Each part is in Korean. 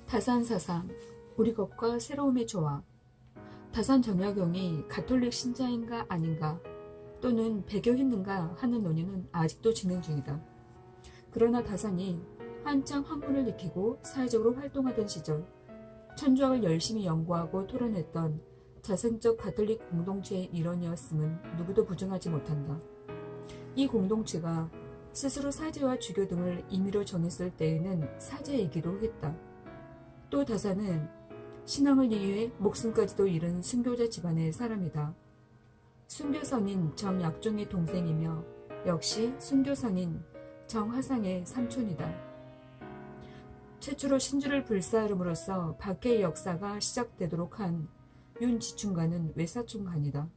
다산사상, 우리 것과 새로움의 조화. 다산 정약용이 가톨릭 신자인가 아닌가 또는 배교했는가 하는 논의는 아직도 진행 중이다. 그러나 다산이 한창 학문을 익히고 사회적으로 활동하던 시절 천주학을 열심히 연구하고 토론했던 자생적 가톨릭 공동체의 일원이었음은 누구도 부정하지 못한다. 이 공동체가 스스로 사제와 주교 등을 임의로 정했을 때에는 사제이기도 했다. 또 다산은 신앙을 위해 목숨까지도 잃은 순교자 집안의 사람이다. 순교선인 정약종의 동생이며 역시 순교선인 정화상의 삼촌이다. 최초로 신주를 불사름으로써 박해의 역사가 시작되도록 한 윤지충간은 외사촌간이다.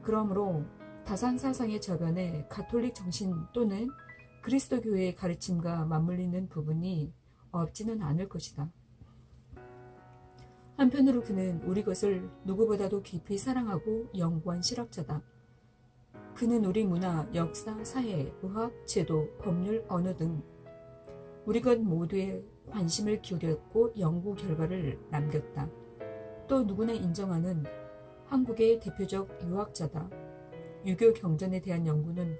그러므로 다산사상의 저변에 가톨릭 정신 또는 그리스도교회의 가르침과 맞물리는 부분이 없지는 않을 것이다. 한편으로 그는 우리 것을 누구보다도 깊이 사랑하고 연구한 실학자다. 그는 우리 문화, 역사, 사회, 의학, 제도, 법률, 언어 등 우리 것 모두에 관심을 기울였고 연구 결과를 남겼다. 또 누구나 인정하는 한국의 대표적 유학자다. 유교 경전에 대한 연구는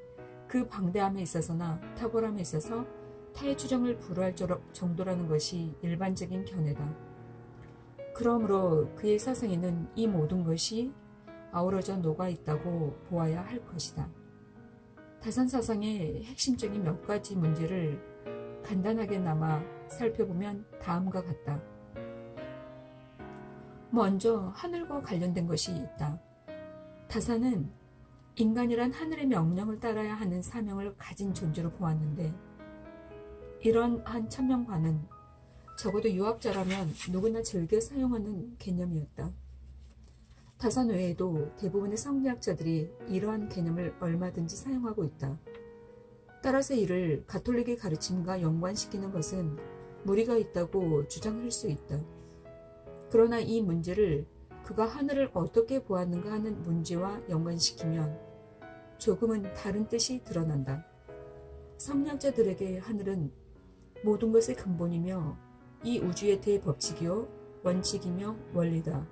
그 방대함에 있어서나 탁월함에 있어서 타의 추정을 불허할 정도라는 것이 일반적인 견해다. 그러므로 그의 사상에는 이 모든 것이 아우러져 녹아있다고 보아야 할 것이다. 다산사상의 핵심적인 몇 가지 문제를 간단하게나마 살펴보면 다음과 같다. 먼저 하늘과 관련된 것이 있다. 다산은 인간이란 하늘의 명령을 따라야 하는 사명을 가진 존재로 보았는데 이러한 천명관은 적어도 유학자라면 누구나 즐겨 사용하는 개념이었다. 다산 외에도 대부분의 성리학자들이 이러한 개념을 얼마든지 사용하고 있다. 따라서 이를 가톨릭의 가르침과 연관시키는 것은 무리가 있다고 주장할 수 있다. 그러나 이 문제를 그가 하늘을 어떻게 보았는가 하는 문제와 연관시키면 조금은 다른 뜻이 드러난다. 성리학자들에게 하늘은 모든 것의 근본이며 이 우주의 대법칙이요 원칙이며 원리다.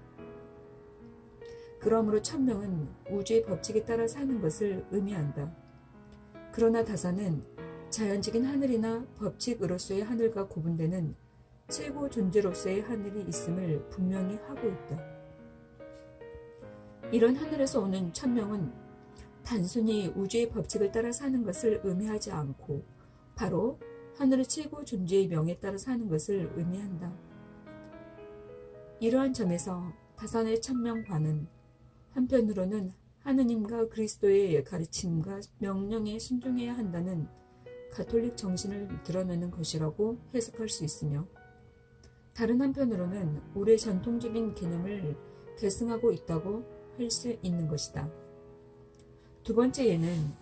그러므로 천명은 우주의 법칙에 따라 사는 것을 의미한다. 그러나 다산은 자연적인 하늘이나 법칙으로서의 하늘과 구분되는 최고 존재로서의 하늘이 있음을 분명히 하고 있다. 이런 하늘에서 오는 천명은 단순히 우주의 법칙을 따라 사는 것을 의미하지 않고 바로 하늘의 최고 존재의 명에 따라 사는 것을 의미한다. 이러한 점에서 다산의 천명관은 한편으로는 하느님과 그리스도의 가르침과 명령에 순종해야 한다는 가톨릭 정신을 드러내는 것이라고 해석할 수 있으며 다른 한편으로는 우리의 전통적인 개념을 계승하고 있다고 할 수 있는 것이다. 두 번째 예는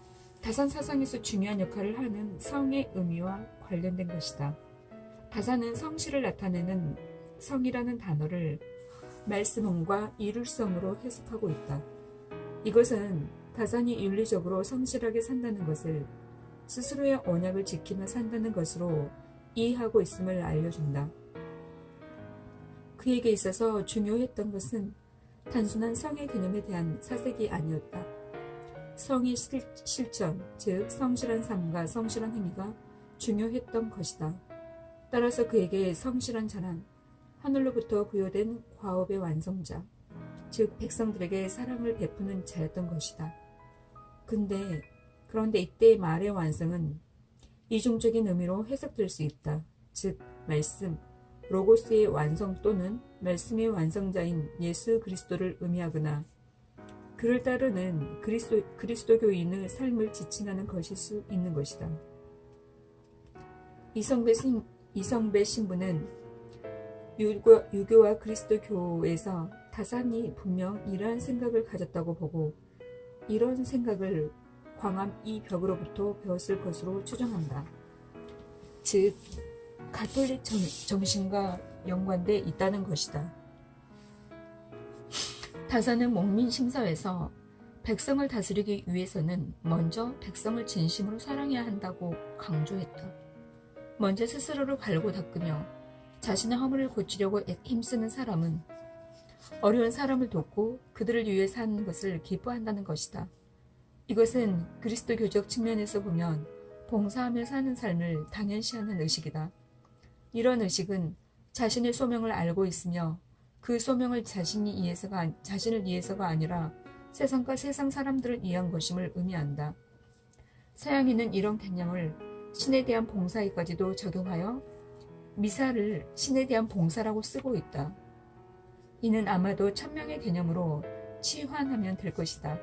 다산 사상에서 중요한 역할을 하는 성의 의미와 관련된 것이다. 다산은 성실을 나타내는 성이라는 단어를 말씀음과 이룰성으로 해석하고 있다. 이것은 다산이 윤리적으로 성실하게 산다는 것을 스스로의 언약을 지키며 산다는 것으로 이해하고 있음을 알려준다. 그에게 있어서 중요했던 것은 단순한 성의 개념에 대한 사색이 아니었다. 성의 실천, 즉 성실한 삶과 성실한 행위가 중요했던 것이다. 따라서 그에게 성실한 자란 하늘로부터 부여된 과업의 완성자, 즉 백성들에게 사랑을 베푸는 자였던 것이다. 그런데 이때의 말의 완성은 이중적인 의미로 해석될 수 있다. 즉 말씀, 로고스의 완성 또는 말씀의 완성자인 예수 그리스도를 의미하거나 그를 따르는 그리스도교인의 삶을 지칭하는 것일 수 있는 것이다. 이성배 신부는 유교와 그리스도교에서 다산이 분명 이러한 생각을 가졌다고 보고 이런 생각을 광암 이 벽으로부터 배웠을 것으로 추정한다. 즉 가톨릭 정신과 연관돼 있다는 것이다. 다산은 목민심서에서 백성을 다스리기 위해서는 먼저 백성을 진심으로 사랑해야 한다고 강조했다. 먼저 스스로를 갈고 닦으며 자신의 허물을 고치려고 힘쓰는 사람은 어려운 사람을 돕고 그들을 위해 사는 것을 기뻐한다는 것이다. 이것은 그리스도교적 측면에서 보면 봉사하며 사는 삶을 당연시하는 의식이다. 이런 의식은 자신의 소명을 알고 있으며 그 소명을 자신을 위해서가 아니라 세상과 세상 사람들을 위한 것임을 의미한다. 서양인은 이런 개념을 신에 대한 봉사에까지도 적용하여 미사를 신에 대한 봉사라고 쓰고 있다. 이는 아마도 천명의 개념으로 치환하면 될 것이다.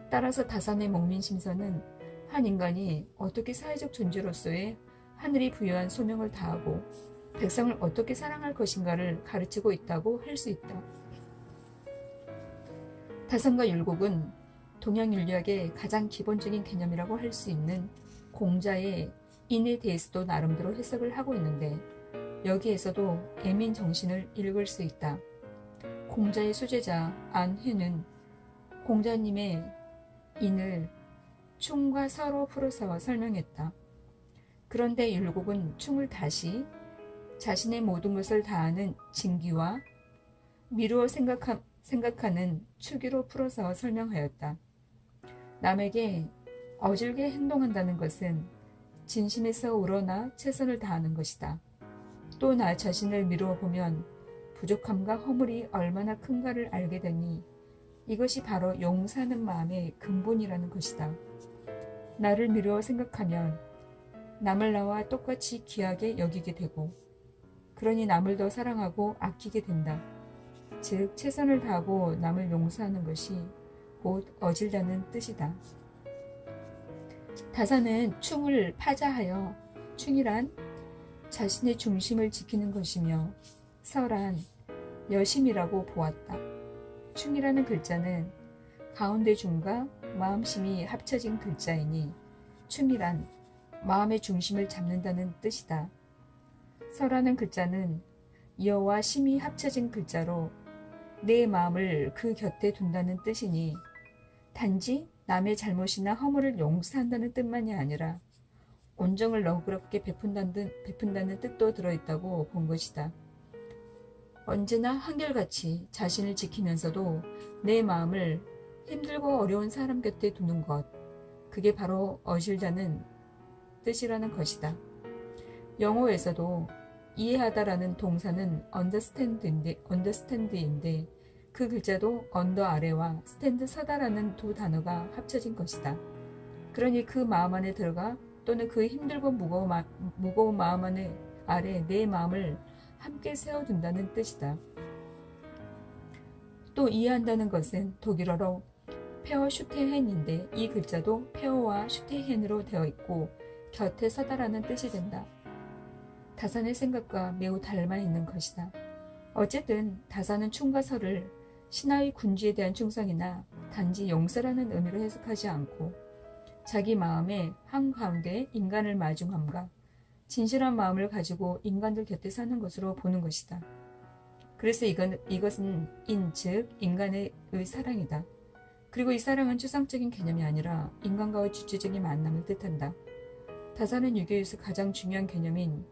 따라서 다산의 목민심서는 한 인간이 어떻게 사회적 존재로서의 하늘이 부여한 소명을 다하고 백성을 어떻게 사랑할 것인가를 가르치고 있다고 할 수 있다. 다산과 율곡은 동양윤리학의 가장 기본적인 개념이라고 할 수 있는 공자의 인에 대해서도 나름대로 해석을 하고 있는데 여기에서도 애민 정신을 읽을 수 있다. 공자의 수제자 안회는 공자님의 인을 충과 서로 풀어서 설명했다. 그런데 율곡은 충을 다시 자신의 모든 것을 다하는 진기와 미루어 생각하는 추기로 풀어서 설명하였다. 남에게 어질게 행동한다는 것은 진심에서 우러나 최선을 다하는 것이다. 또 나 자신을 미루어 보면 부족함과 허물이 얼마나 큰가를 알게 되니 이것이 바로 용서하는 마음의 근본이라는 것이다. 나를 미루어 생각하면 남을 나와 똑같이 귀하게 여기게 되고 그러니 남을 더 사랑하고 아끼게 된다. 즉 최선을 다하고 남을 용서하는 것이 곧 어질다는 뜻이다. 다산은 충을 파자하여 충이란 자신의 중심을 지키는 것이며 서란 여심이라고 보았다. 충이라는 글자는 가운데 중과 마음심이 합쳐진 글자이니 충이란 마음의 중심을 잡는다는 뜻이다. 서라는 글자는 여와 심이 합쳐진 글자로 내 마음을 그 곁에 둔다는 뜻이니 단지 남의 잘못이나 허물을 용서한다는 뜻만이 아니라 온정을 너그럽게 베푼다는 뜻도 들어있다고 본 것이다. 언제나 한결같이 자신을 지키면서도 내 마음을 힘들고 어려운 사람 곁에 두는 것, 그게 바로 어질다는 뜻이라는 것이다. 영어에서도 이해하다라는 동사는 understand인데 그 글자도 under 아래와 stand 서다라는 두 단어가 합쳐진 것이다. 그러니 그 마음 안에 들어가 또는 그 힘들고 무거운 마음 아래 내 마음을 함께 세워둔다는 뜻이다. 또 이해한다는 것은 독일어로 페어 슈테헨인데 이 글자도 페어와 슈테헨으로 되어 있고 곁에 서다라는 뜻이 된다. 다산의 생각과 매우 닮아 있는 것이다. 어쨌든 다산은 충과 서를 신하의 군주에 대한 충성이나 단지 용서라는 의미로 해석하지 않고 자기 마음의 한가운데 인간을 마중함과 진실한 마음을 가지고 인간들 곁에 사는 것으로 보는 것이다. 그래서 이것은 즉 인간의 사랑이다. 그리고 이 사랑은 추상적인 개념이 아니라 인간과의 주체적인 만남을 뜻한다. 다산은 유교에서 가장 중요한 개념인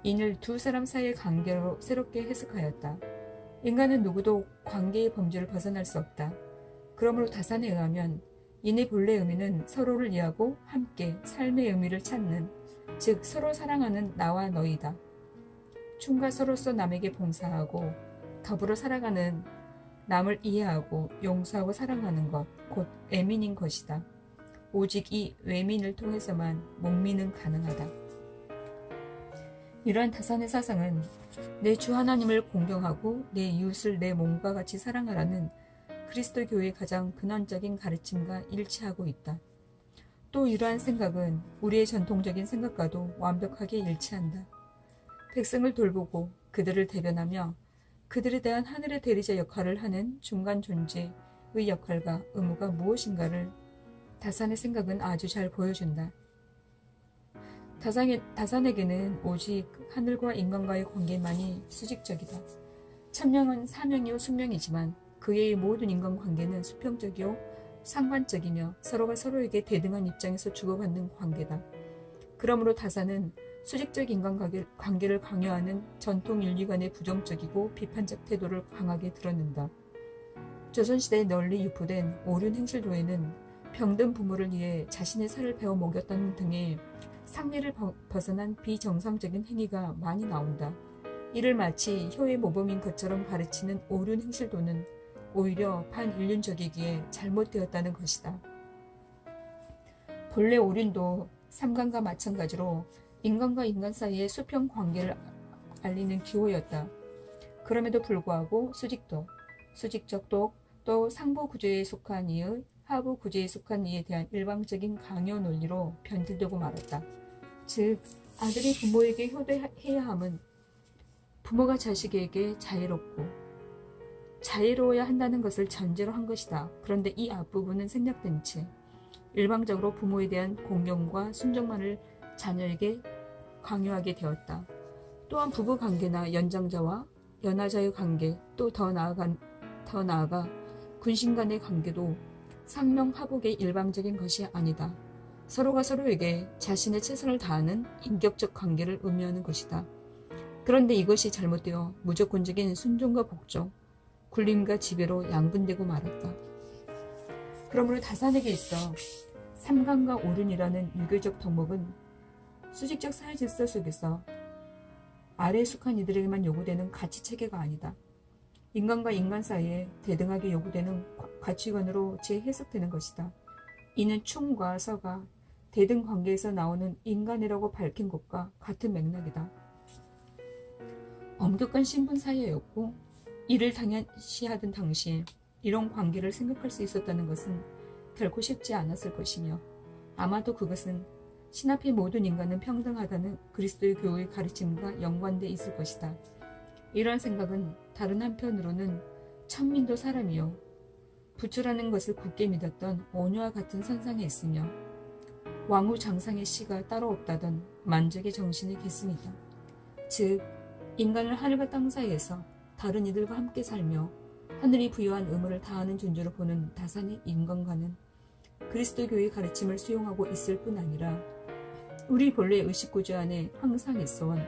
인을 두 사람 사이의 관계로 새롭게 해석하였다. 인간은 누구도 관계의 범주를 벗어날 수 없다. 그러므로 다산에 의하면 인의 본래 의미는 서로를 이해하고 함께 삶의 의미를 찾는, 즉 서로 사랑하는 나와 너희다. 충과 서로서 남에게 봉사하고 더불어 살아가는 남을 이해하고 용서하고 사랑하는 것, 곧 애민인 것이다. 오직 이 외민을 통해서만 목민은 가능하다. 이러한 다산의 사상은 내 주 하나님을 공경하고 내 이웃을 내 몸과 같이 사랑하라는 그리스도 교회의 가장 근원적인 가르침과 일치하고 있다. 또 이러한 생각은 우리의 전통적인 생각과도 완벽하게 일치한다. 백성을 돌보고 그들을 대변하며 그들에 대한 하늘의 대리자 역할을 하는 중간 존재의 역할과 의무가 무엇인가를 다산의 생각은 아주 잘 보여준다. 다산에게는 오직 하늘과 인간과의 관계만이 수직적이다. 천명은 사명이요 숙명이지만 그의 모든 인간관계는 수평적이요 상관적이며 서로가 서로에게 대등한 입장에서 주고받는 관계다. 그러므로 다산은 수직적 인간관계를 강요하는 전통 윤리관의 부정적이고 비판적 태도를 강하게 드러낸다. 조선시대에 널리 유포된 오륜 행실도에는 병든 부모를 위해 자신의 살을 베어 먹였다는 등의 상례를 벗어난 비정상적인 행위가 많이 나온다. 이를 마치 효의 모범인 것처럼 가르치는 오륜 행실도는 오히려 반인륜적이기에 잘못되었다는 것이다. 본래 오륜도 삼간과 마찬가지로 인간과 인간 사이의 수평 관계를 알리는 기호였다. 그럼에도 불구하고 수직적도 또 상부 구조에 속한 이의 하부 구조에 속한 이에 대한 일방적인 강요 논리로 변질되고 말았다. 즉 아들이 부모에게 효도해야 함은 부모가 자식에게 자애로워야 한다는 것을 전제로 한 것이다. 그런데 이 앞부분은 생략된 채 일방적으로 부모에 대한 공경과 순종만을 자녀에게 강요하게 되었다. 또한 부부관계나 연장자와 연하자의 관계, 또 더 나아가 군신 간의 관계도 상명하복의 일방적인 것이 아니다. 서로가 서로에게 자신의 최선을 다하는 인격적 관계를 의미하는 것이다. 그런데 이것이 잘못되어 무조건적인 순종과 복종, 굴림과 지배로 양분되고 말았다. 그러므로 다산에게 있어 삼간과 오륜이라는 유교적 덕목은 수직적 사회질서 속에서 아래에 속한 이들에게만 요구되는 가치체계가 아니다. 인간과 인간 사이에 대등하게 요구되는 가치관으로 재해석되는 것이다. 이는 충과 서가 대등 관계에서 나오는 인간이라고 밝힌 것과 같은 맥락이다. 엄격한 신분 사이였고 이를 당연시하던 당시에 이런 관계를 생각할 수 있었다는 것은 결코 쉽지 않았을 것이며 아마도 그것은 신 앞에 모든 인간은 평등하다는 그리스도의 교회의 가르침과 연관돼 있을 것이다. 이러한 생각은 다른 한편으로는 천민도 사람이요 부처라는 것을 굳게 믿었던 오녀와 같은 선상에 있으며 왕후 장상의 씨가 따로 없다던 만족의 정신의 계승이다. 즉 인간을 하늘과 땅 사이에서 다른 이들과 함께 살며 하늘이 부여한 의무를 다하는 존재로 보는 다산의 인간과는 그리스도 교회의 가르침을 수용하고 있을 뿐 아니라 우리 본래 의식구조 안에 항상 있어온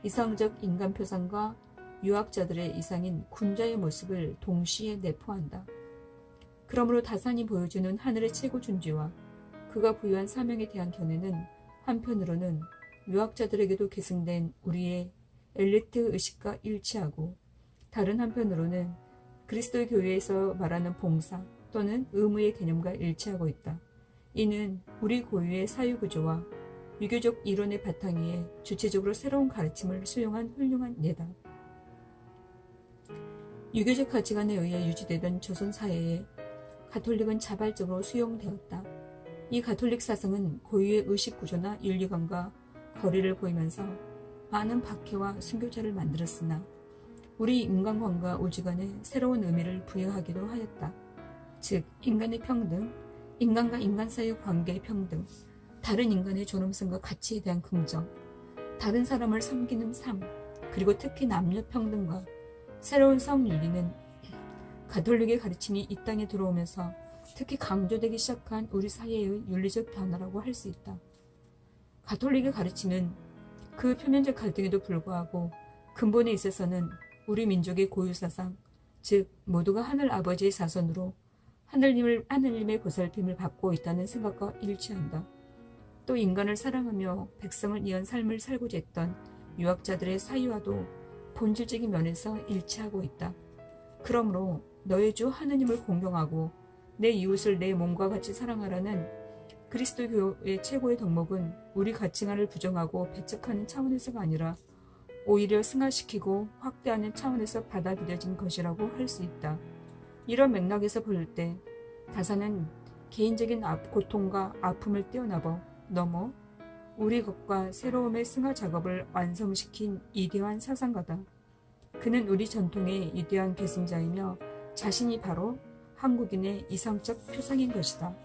이상적 인간 표상과 유학자들의 이상인 군자의 모습을 동시에 내포한다. 그러므로 다산이 보여주는 하늘의 최고 존재와 그가 부여한 사명에 대한 견해는 한편으로는 유학자들에게도 계승된 우리의 엘리트 의식과 일치하고 다른 한편으로는 그리스도의 교회에서 말하는 봉사 또는 의무의 개념과 일치하고 있다. 이는 우리 고유의 사유구조와 유교적 이론의 바탕 위에 주체적으로 새로운 가르침을 수용한 훌륭한 예다. 유교적 가치관에 의해 유지되던 조선 사회에 가톨릭은 자발적으로 수용되었다. 이 가톨릭 사상은 고유의 의식구조나 윤리관과 거리를 보이면서 많은 박해와 순교자를 만들었으나 우리 인간관과 우주관에 새로운 의미를 부여하기도 하였다. 즉 인간의 평등, 인간과 인간 사이의 관계의 평등, 다른 인간의 존엄성과 가치에 대한 긍정, 다른 사람을 섬기는 삶, 그리고 특히 남녀 평등과 새로운 성윤리는 가톨릭의 가르침이 이 땅에 들어오면서 특히 강조되기 시작한 우리 사회의 윤리적 변화라고 할 수 있다. 가톨릭의 가르침은 그 표면적 갈등에도 불구하고 근본에 있어서는 우리 민족의 고유사상, 즉 모두가 하늘 아버지의 자손으로 하늘님의 보살핌을 받고 있다는 생각과 일치한다. 또 인간을 사랑하며 백성을 위한 삶을 살고자 했던 유학자들의 사유와도 본질적인 면에서 일치하고 있다. 그러므로 너의 주 하느님을 공경하고 내 이웃을 내 몸과 같이 사랑하라는 그리스도 교회의 최고의 덕목은 우리 가치관을 부정하고 배척하는 차원에서가 아니라 오히려 승화시키고 확대하는 차원에서 받아들여진 것이라고 할 수 있다. 이런 맥락에서 볼 때 다산은 개인적인 고통과 아픔을 뛰어넘어 우리 것과 새로움의 승화 작업을 완성시킨 위대한 사상가다. 그는 우리 전통의 위대한 계승자이며 자신이 바로 한국인의 이상적 표상인 것이다.